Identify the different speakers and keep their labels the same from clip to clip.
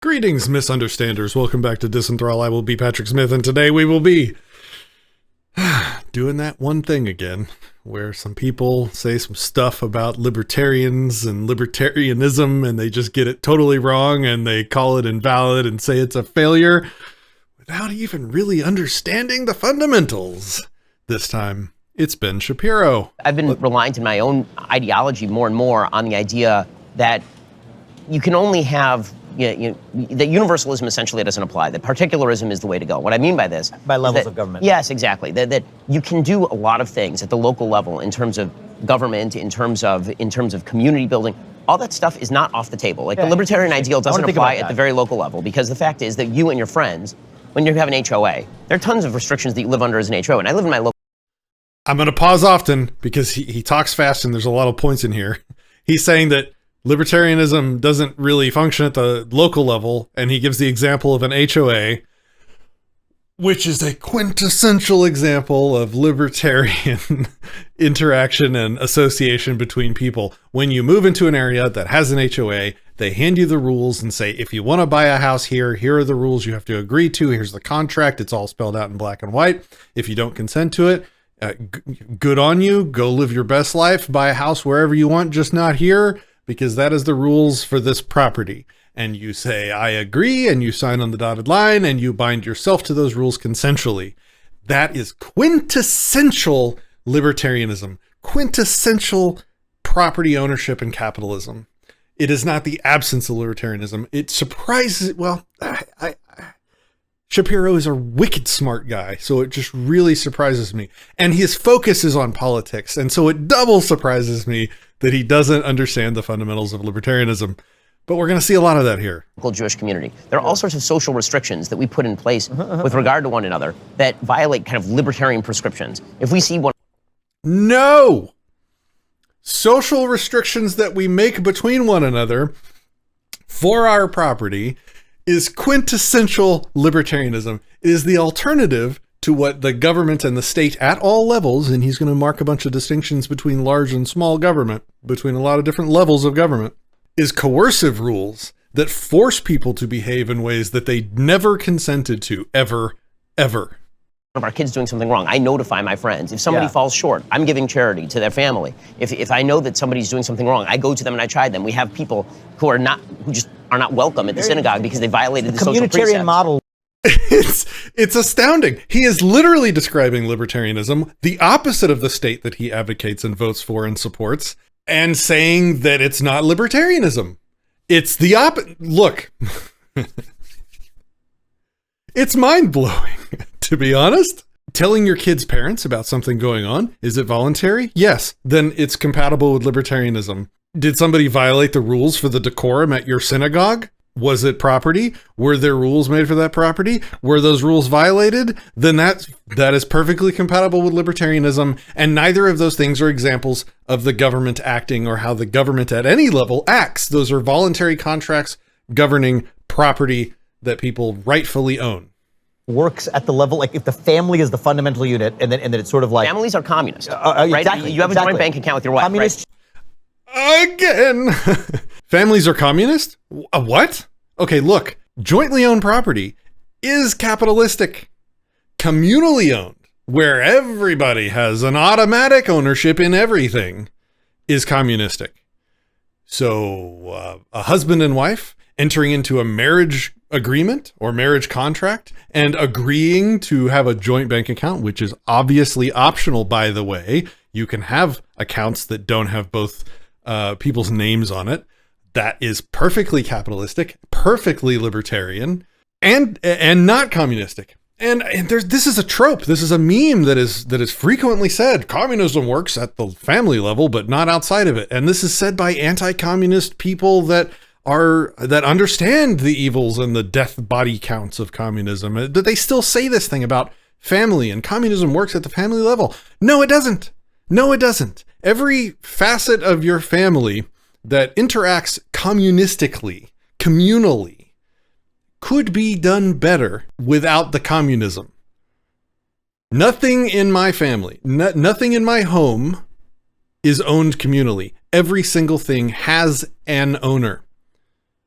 Speaker 1: Greetings, misunderstanders. Welcome back to Disenthrall. I will be Patrick Smith, and today we will be doing that one thing again, where some people say some stuff about libertarians and libertarianism, and they just get it totally wrong, and they call it invalid and say it's a failure without even really understanding the fundamentals. This time, it's Ben Shapiro.
Speaker 2: I've been reliant in my own ideology more and more on the idea that you can only have that universalism essentially doesn't apply, that particularism is the way to go. What I mean by this...
Speaker 3: By levels of government.
Speaker 2: Yes, exactly. That you can do a lot of things at the local level in terms of government, in terms of community building. All that stuff is not off the table. Like the libertarian ideal doesn't apply at the very local level, because the fact is that you and your friends, when you have an HOA, there are tons of restrictions that you live under as an HOA, and I live in my local...
Speaker 1: I'm going to pause often because he talks fast and there's a lot of points in here. He's saying that libertarianism doesn't really function at the local level, and he gives the example of an HOA, which is a quintessential example of libertarian interaction and association between people. When you move into an area that has an HOA, they hand you the rules and say, if you want to buy a house here, here are the rules you have to agree to. Here's the contract. It's all spelled out in black and white. If you don't consent to it, good on you. Go live your best life. Buy a house wherever you want, just not here, because that is the rules for this property. And you say, I agree, and you sign on the dotted line, and you bind yourself to those rules consensually. That is quintessential libertarianism, quintessential property ownership and capitalism. It is not the absence of libertarianism. It surprises, well, Shapiro is a wicked smart guy, so it just really surprises me. And his focus is on politics, and so it double surprises me that he doesn't understand the fundamentals of libertarianism. But we're going to see a lot of that here.
Speaker 2: Local Jewish community. There are all sorts of social restrictions that we put in place with regard to one another that violate kind of libertarian prescriptions. If we see one...
Speaker 1: No! Social restrictions that we make between one another for our property is quintessential libertarianism. It is the alternative to what the government and the state at all levels, and he's going to mark a bunch of distinctions between large and small government, between a lot of different levels of government, is coercive rules that force people to behave in ways that they never consented to, ever.
Speaker 2: Of our kids doing something wrong, I notify my friends. If somebody falls short, I'm giving charity to their family. If I know that somebody's doing something wrong, I go to them and I chide them. We have people who just are not welcome at the synagogue because they violated the social precepts.
Speaker 3: Communitarian model.
Speaker 1: It's astounding. He is literally describing libertarianism, the opposite of the state that he advocates and votes for and supports, and saying that it's not libertarianism. It's the opposite. Look, it's mind-blowing, to be honest. Telling your kids' parents about something going on, is it voluntary? Yes, then it's compatible with libertarianism. Did somebody violate the rules for the decorum at your synagogue? Was it property? Were there rules made for that property? Were those rules violated? Then that is perfectly compatible with libertarianism, and neither of those things are examples of the government acting or how the government at any level acts. Those are voluntary contracts governing property that people rightfully own.
Speaker 3: Works at the level, like if the family is the fundamental unit, and then it's sort of like...
Speaker 2: Families are communist, right?
Speaker 3: Exactly,
Speaker 2: you have a joint bank account with your wife,
Speaker 3: communist,
Speaker 1: right? Again. Families are communist? What? Okay, look, jointly owned property is capitalistic. Communally owned, where everybody has an automatic ownership in everything, is communistic. So a husband and wife entering into a marriage agreement or marriage contract and agreeing to have a joint bank account, which is obviously optional, by the way. You can have accounts that don't have both people's names on it. That is perfectly capitalistic, perfectly libertarian, and not communistic. And this is a trope. This is a meme that is frequently said. Communism works at the family level, but not outside of it. And this is said by anti-communist people that understand the evils and the death body counts of communism. That they still say this thing about family and communism works at the family level. No, it doesn't. No, it doesn't. Every facet of your family that interacts communistically, communally, could be done better without the communism. Nothing in my family, nothing in my home is owned communally. Every single thing has an owner.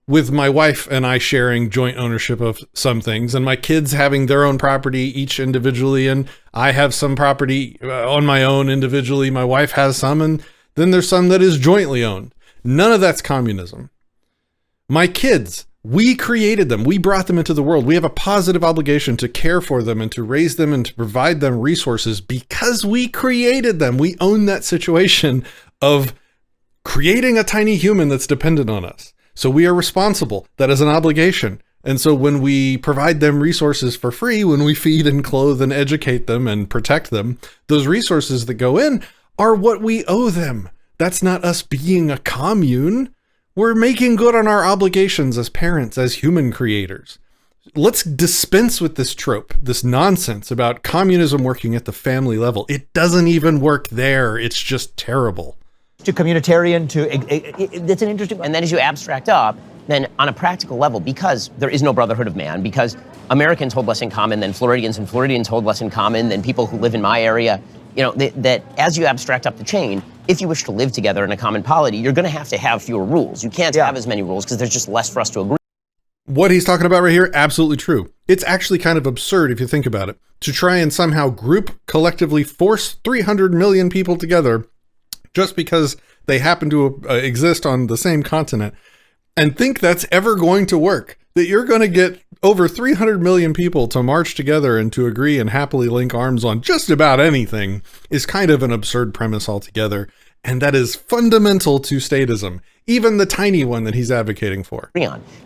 Speaker 1: with my wife and I sharing joint ownership of some things, and my kids having their own property each individually, and I have some property on my own individually, my wife has some, and then there's some that is jointly owned. None of that's communism. My kids, we created them. We brought them into the world. We have a positive obligation to care for them and to raise them and to provide them resources because we created them. We own that situation of creating a tiny human that's dependent on us. So we are responsible. That is an obligation. And so when we provide them resources for free, when we feed and clothe and educate them and protect them, those resources that go in are what we owe them. That's not us being a commune. We're making good on our obligations as parents, as human creators. Let's dispense with this trope, this nonsense about communism working at the family level. It doesn't even work there. It's just terrible.
Speaker 3: To communitarian, that's an interesting.
Speaker 2: And then as you abstract up, then on a practical level, because there is no brotherhood of man, because Americans hold less in common than Floridians, and Floridians hold less in common than people who live in my area, that as you abstract up the chain, if you wish to live together in a common polity, you're going to have fewer rules. You can't have as many rules because there's just less for us to agree.
Speaker 1: What he's talking about right here, absolutely true. It's actually kind of absurd if you think about it, to try and somehow collectively force 300 million people together just because they happen to exist on the same continent, and think that's ever going to work. That you're going to get over 300 million people to march together and to agree and happily link arms on just about anything is kind of an absurd premise altogether. And that is fundamental to statism, even the tiny one that he's advocating for.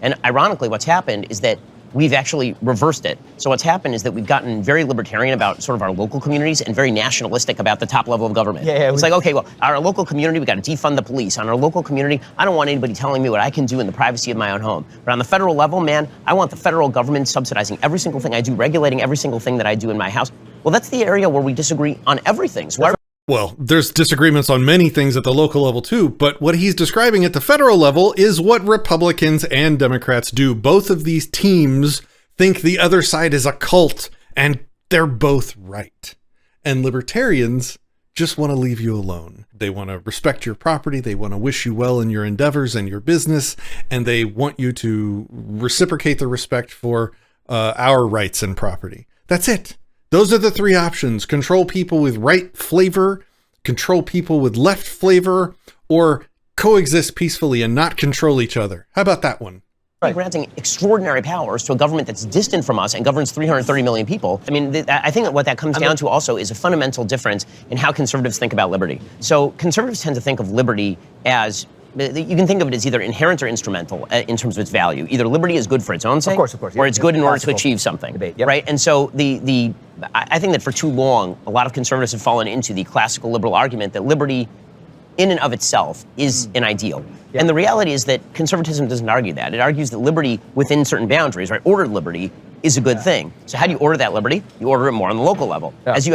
Speaker 2: And ironically, what's happened is that we've actually reversed it. So what's happened is that we've gotten very libertarian about sort of our local communities and very nationalistic about the top level of government. It's like, okay, well, our local community, we got to defund the police. On our local community, I don't want anybody telling me what I can do in the privacy of my own home. But on the federal level, man, I want the federal government subsidizing every single thing I do, regulating every single thing that I do in my house. Well, that's the area where we disagree on everything. So
Speaker 1: well, there's disagreements on many things at the local level too, but what he's describing at the federal level is what Republicans and Democrats do. Both of these teams think the other side is a cult, and they're both right. And libertarians just want to leave you alone. They want to respect your property. They want to wish you well in your endeavors and your business, and they want you to reciprocate the respect for our rights and property. That's it. Those are the three options: control people with right flavor, control people with left flavor, or coexist peacefully and not control each other. How about that one?
Speaker 2: Granting extraordinary powers to a government that's distant from us and governs 330 million people. I mean, I think that what that comes down to also is a fundamental difference in how conservatives think about liberty. So conservatives tend to think of liberty as, you can think of it as either inherent or instrumental in terms of its value. Either liberty is good for its own sake,
Speaker 3: of course,
Speaker 2: or it's good in order to achieve something, right? And so I think that for too long, a lot of conservatives have fallen into the classical liberal argument that liberty in and of itself is an ideal. And the reality is that conservatism doesn't argue that. It argues that liberty within certain boundaries, right, ordered liberty, is a good thing. So how do you order that liberty? You order it more on the local level. As you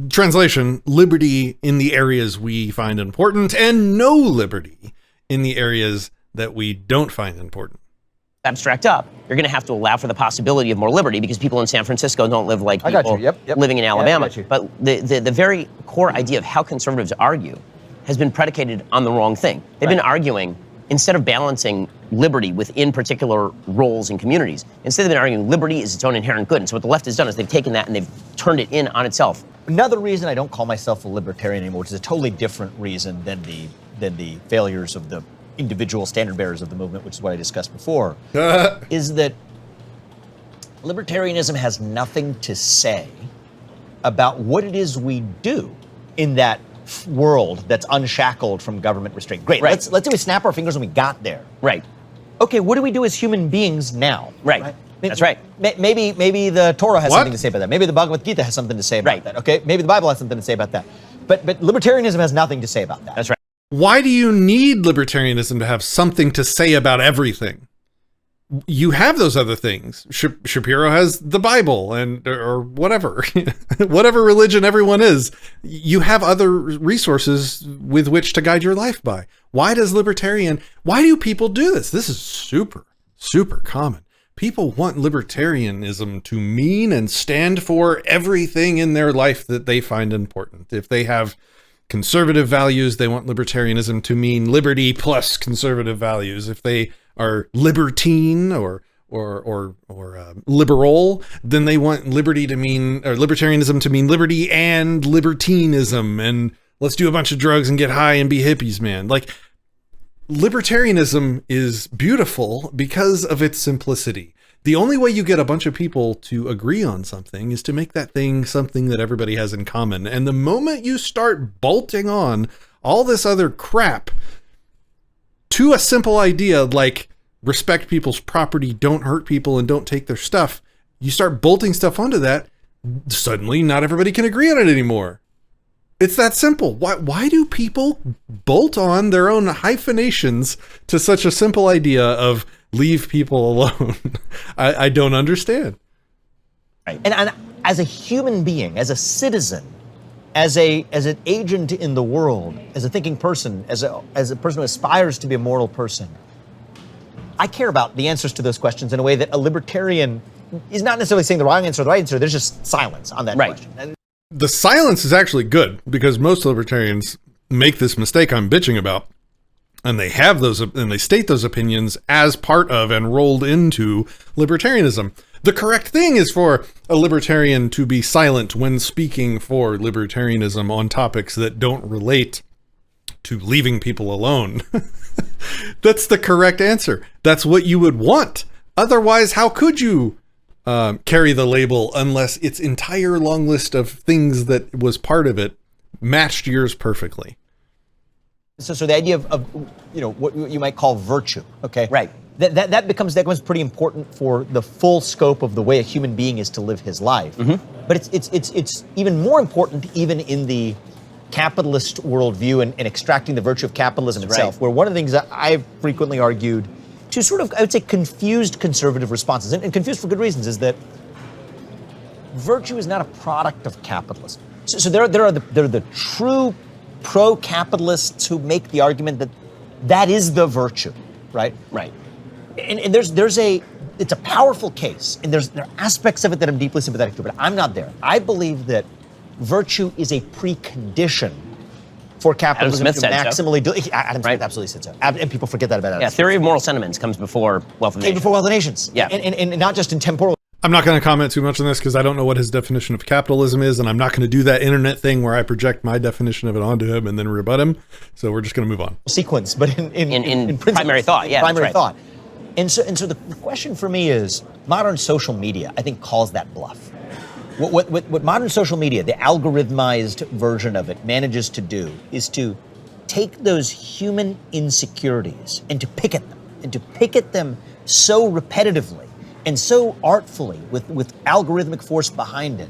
Speaker 1: Translation, liberty in the areas we find important, and no liberty in the areas that we don't find important.
Speaker 2: Abstract up, you're going to have to allow for the possibility of more liberty because people in San Francisco don't live like people living in Alabama. But the very core idea of how conservatives argue has been predicated on the wrong thing. They've been arguing, instead of balancing liberty within particular roles and communities, instead they've been arguing liberty is its own inherent good. And so what the left has done is they've taken that and they've turned it in on itself.
Speaker 3: Another reason I don't call myself a libertarian anymore, which is a totally different reason than the failures of the individual standard bearers of the movement, which is what I discussed before, is that libertarianism has nothing to say about what it is we do in that world that's unshackled from government restraint. Great, let's say we snap our fingers and we got there. Okay, what do we do as human beings now?
Speaker 2: That's right.
Speaker 3: Maybe the Torah has something to say about that. Maybe the Bhagavad Gita has something to say about that. Okay, maybe the Bible has something to say about that. But libertarianism has nothing to say about that.
Speaker 2: That's right.
Speaker 1: Why do you need libertarianism to have something to say about everything? You have those other things. Shapiro has the Bible or whatever, whatever religion everyone is. You have other resources with which to guide your life by. Why do people do this? This is super, super common. People want libertarianism to mean and stand for everything in their life that they find important. If they have conservative values, they want libertarianism to mean liberty plus conservative values. If they libertine or liberal, then they want liberty to mean, or libertarianism to mean liberty and libertinism, and let's do a bunch of drugs and get high and be hippies, man. Like, libertarianism is beautiful because of its simplicity. The only way you get a bunch of people to agree on something is to make that thing something that everybody has in common. And the moment you start bolting on all this other crap to a simple idea like respect people's property, don't hurt people, and don't take their stuff, you start bolting stuff onto that, suddenly not everybody can agree on it anymore. It's that simple. Why do people bolt on their own hyphenations to such a simple idea of leave people alone? I don't understand.
Speaker 3: Right. And as a human being, as a citizen, as an agent in the world, as a thinking person, as a person who aspires to be a moral person, I care about the answers to those questions in a way that a libertarian is not necessarily saying the wrong answer or the right answer. There's just silence on that question. And
Speaker 1: the silence is actually good, because most libertarians make this mistake I'm bitching about, and they have those, and they state those opinions as part of and rolled into libertarianism. The correct thing is for a libertarian to be silent when speaking for libertarianism on topics that don't relate to leaving people alone. That's the correct answer. That's what you would want. Otherwise, how could you carry the label unless its entire long list of things that was part of it matched yours perfectly?
Speaker 3: So the idea of what you might call virtue, okay?
Speaker 2: Right.
Speaker 3: That becomes pretty important for the full scope of the way a human being is to live his life. Mm-hmm. But it's even more important even in the capitalist worldview and extracting the virtue of capitalism itself, where one of the things that I've frequently argued to sort of, I would say, confused conservative responses, and confused for good reasons, is that virtue is not a product of capitalism. So there are the true pro-capitalists who make the argument that is the virtue, right?
Speaker 2: Right.
Speaker 3: And it's a powerful case, and there are aspects of it that I'm deeply sympathetic to, but I'm not there. I believe that virtue is a precondition for capitalism to maximally do. Adam Smith absolutely said so, and people forget that about Adam Smith.
Speaker 2: Theory of moral sentiments comes before wealth of nations.
Speaker 3: Before wealth of nations.
Speaker 2: Yeah,
Speaker 3: and not just in temporal.
Speaker 1: I'm not going to comment too much on this because I don't know what his definition of capitalism is, and I'm not going to do that internet thing where I project my definition of it onto him and then rebut him. So we're just going to move on.
Speaker 3: Sequence, but in
Speaker 2: primary thought, yeah,
Speaker 3: primary thought. And so the question for me is, modern social media, I think, calls that bluff. What modern social media, the algorithmized version of it, manages to do is to take those human insecurities and to picket them so repetitively and so artfully with algorithmic force behind it,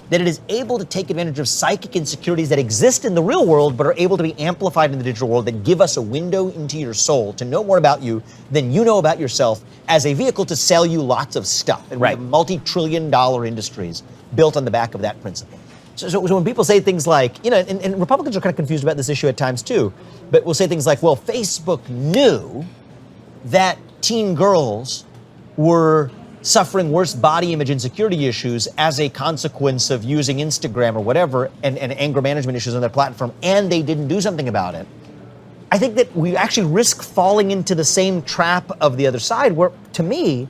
Speaker 3: that it is able to take advantage of psychic insecurities that exist in the real world but are able to be amplified in the digital world, that give us a window into your soul to know more about you than you know about yourself, as a vehicle to sell you lots of stuff. And we have multi-trillion-dollar industries built on the back of that principle. So when people say things like, and Republicans are kind of confused about this issue at times too, but we'll say things like, well, Facebook knew that teen girls were suffering worse body image insecurity issues as a consequence of using Instagram or whatever, and anger management issues on their platform, and they didn't do something about it. I think that we actually risk falling into the same trap of the other side, where, to me,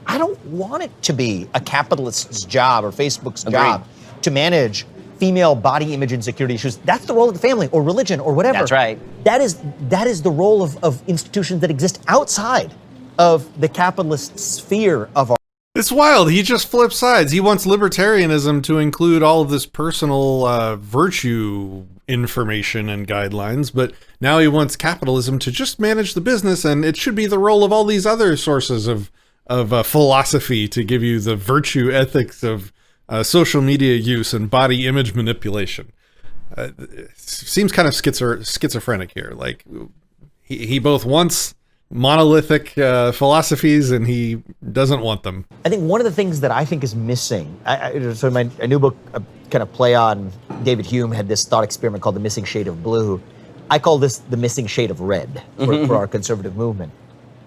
Speaker 3: I don't want it to be a capitalist's job or Facebook's job to manage female body image insecurity issues. That's the role of the family or religion or whatever.
Speaker 2: That's right.
Speaker 3: That is the role of institutions that exist outside of the capitalist sphere of our.
Speaker 1: It's wild. He just flips sides. He wants libertarianism to include all of this personal virtue information and guidelines, but now he wants capitalism to just manage the business, and it should be the role of all these other sources of philosophy to give you the virtue ethics of social media use and body image manipulation. Seems kind of schizophrenic here. Like, he both wants monolithic philosophies and he doesn't want them.
Speaker 3: I think one of the things that I think is missing, so in my new book, kind of play on, David Hume had this thought experiment called The Missing Shade of Blue. I call this the missing shade of red for our conservative movement,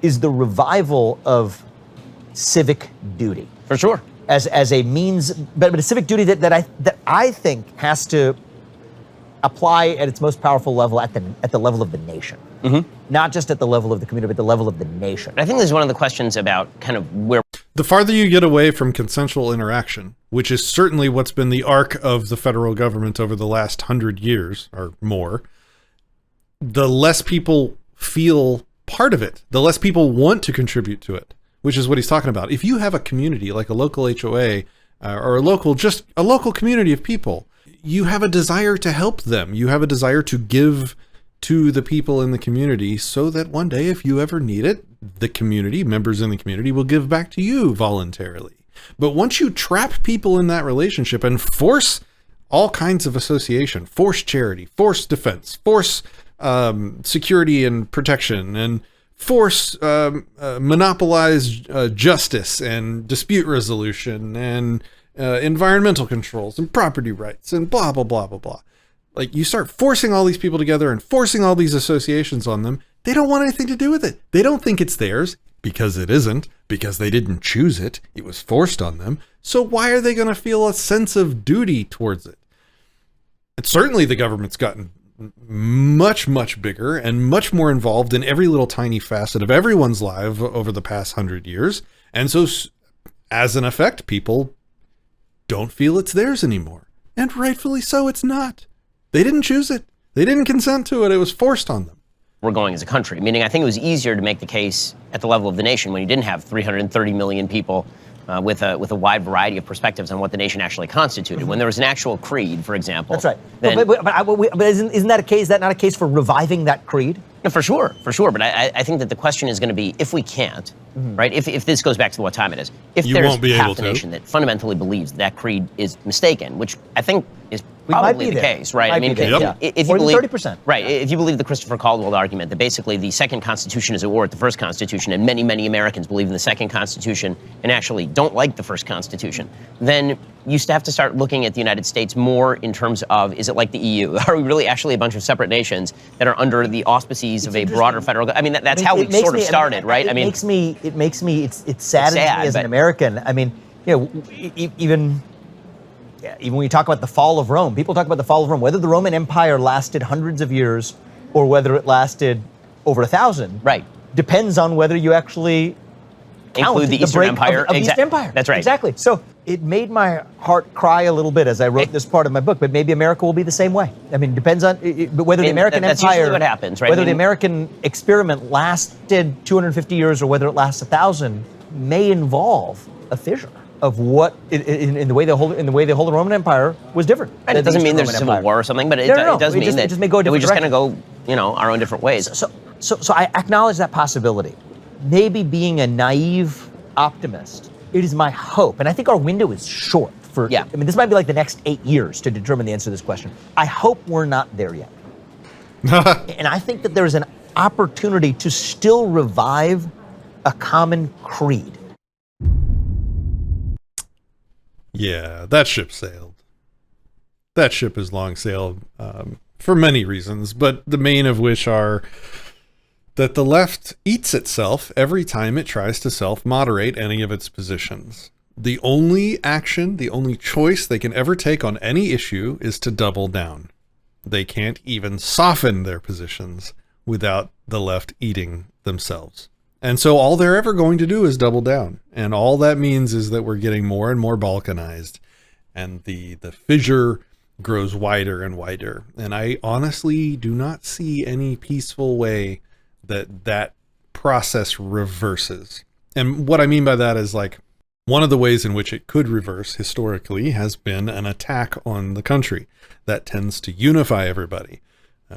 Speaker 3: is the revival of civic duty.
Speaker 2: For sure.
Speaker 3: As a means, but a civic duty that I think has to apply at its most powerful level at the level of the nation. Not just at the level of the community, but the level of the nation.
Speaker 2: I think this is one of the questions about kind of where...
Speaker 1: The farther you get away from consensual interaction, which is certainly what's been the arc of the federal government over the last 100 years or more, the less people feel part of it, the less people want to contribute to it, which is what he's talking about. If you have a community like a local HOA or just a local community of people, you have a desire to help them. You have a desire to give to the people in the community so that one day, if you ever need it, the community, members in the community will give back to you voluntarily. But once you trap people in that relationship and force all kinds of association, force charity, force defense, force security and protection, and force monopolize justice and dispute resolution and environmental controls and property rights and blah, blah, blah, blah, blah. Like, you start forcing all these people together and forcing all these associations on them. They don't want anything to do with it. They don't think it's theirs because it isn't, because they didn't choose it. It was forced on them. So why are they going to feel a sense of duty towards it? And certainly the government's gotten much, much bigger and much more involved in every little tiny facet of everyone's life over the past 100 years. And so as an effect, people don't feel it's theirs anymore. And rightfully so, it's not. They didn't choose it. They didn't consent to it. It was forced on them.
Speaker 2: We're going as a country, meaning I think it was easier to make the case at the level of the nation when you didn't have 330 million people with a wide variety of perspectives on what the nation actually constituted. When there was an actual creed, for example.
Speaker 3: That's right.
Speaker 2: Then,
Speaker 3: but isn't that a case? Is that not a case for reviving that creed?
Speaker 2: No, for sure. But I think that the question is going to be, if we can't, right? If this goes back to what time it is, if there's half the nation that fundamentally believes that creed is mistaken, which I think is probably the case, right? I mean, if you believe 30%, right? If you believe the Christopher Caldwell argument that basically the second Constitution is at war with the first Constitution, and many Americans believe in the second Constitution and actually don't like the first Constitution, then you have to start looking at the United States more in terms of, is it like the EU? Are we really actually a bunch of separate nations that are under the auspices of a broader federal? I mean, that's how we sort of started, right?
Speaker 3: It makes me. It's sad as an American. I mean, even when you talk about the fall of Rome, people talk about the fall of Rome, whether the Roman Empire lasted hundreds of years or whether it lasted over 1,000.
Speaker 2: Right.
Speaker 3: Depends on whether you actually
Speaker 2: include the Eastern Empire.
Speaker 3: Of the Eastern Empire.
Speaker 2: That's right.
Speaker 3: Exactly. So it made my heart cry a little bit as I wrote this part of my book, but maybe America will be the same way. I mean, it depends on whether the American
Speaker 2: that's
Speaker 3: Empire,
Speaker 2: usually what happens, right?
Speaker 3: Whether the American experiment lasted 250 years or whether it lasts 1,000 may involve a fissure of what in the way the whole the Roman Empire was different.
Speaker 2: And it doesn't mean there's a civil war or something, but it does mean that
Speaker 3: it just may go
Speaker 2: we just kind of go, our own different ways.
Speaker 3: So I acknowledge that possibility. Maybe being a naive optimist, it is my hope, and I think our window is short for. I mean, this might be like the next 8 years to determine the answer to this question. I hope we're not there yet, and I think that there is an opportunity to still revive a common creed.
Speaker 1: Yeah, that ship sailed. That ship has long sailed for many reasons, but the main of which are that the left eats itself every time it tries to self-moderate any of its positions. The only action, the only choice they can ever take on any issue is to double down. They can't even soften their positions without the left eating themselves. And so all they're ever going to do is double down. And all that means is that we're getting more and more balkanized. And the fissure grows wider and wider. And I honestly do not see any peaceful way that process reverses. And what I mean by that is, like, one of the ways in which it could reverse historically has been an attack on the country that tends to unify everybody.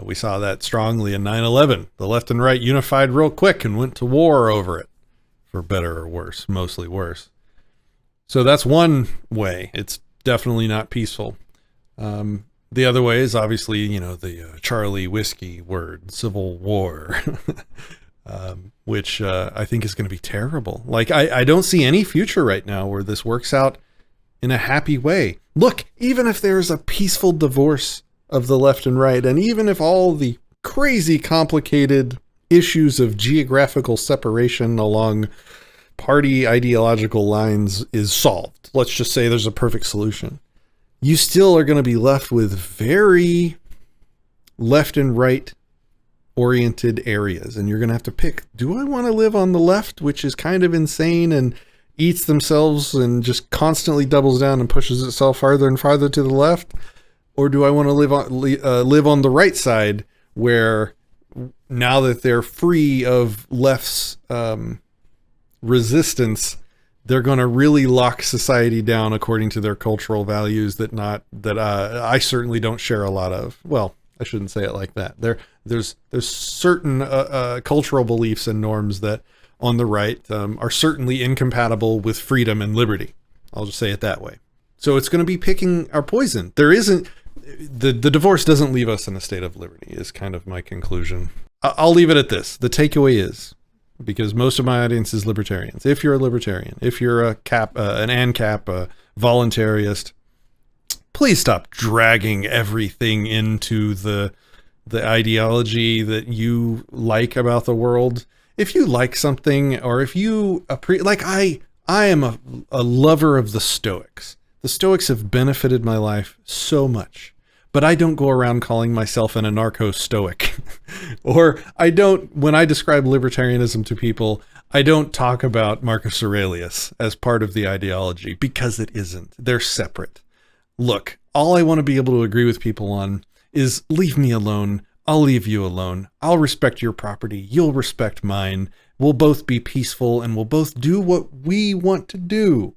Speaker 1: We saw that strongly in 9/11. The left and right unified real quick and went to war over it, for better or worse, mostly worse. So that's one way. It's definitely not peaceful. The other way is obviously, the Charlie whiskey word, civil war, which I think is going to be terrible. Like, I don't see any future right now where this works out in a happy way. Look, even if there's a peaceful divorce of the left and right, and even if all the crazy complicated issues of geographical separation along party ideological lines is solved, let's just say there's a perfect solution, you still are going to be left with very left and right oriented areas, and you're going to have to pick, do I want to live on the left, which is kind of insane and eats themselves and just constantly doubles down and pushes itself farther and farther to the left? Or do I want to live on the right side, where now that they're free of left's resistance, they're going to really lock society down according to their cultural values that I certainly don't share a lot of. Well, I shouldn't say it like that. There's certain cultural beliefs and norms that on the right are certainly incompatible with freedom and liberty. I'll just say it that way. So it's going to be picking our poison. There isn't, the divorce doesn't leave us in a state of liberty, is kind of my conclusion. I'll leave it at this. The takeaway is, because most of my audience is libertarians, if you're a libertarian, if you're an ANCAP, a voluntarist, please stop dragging everything into the ideology that you like about the world. If you like something, or if you like, I am a lover of the Stoics. The Stoics have benefited my life so much, but I don't go around calling myself an anarcho-Stoic. Or when I describe libertarianism to people, I don't talk about Marcus Aurelius as part of the ideology, because it isn't. They're separate. Look, all I want to be able to agree with people on is, leave me alone. I'll leave you alone. I'll respect your property. You'll respect mine. We'll both be peaceful, and we'll both do what we want to do.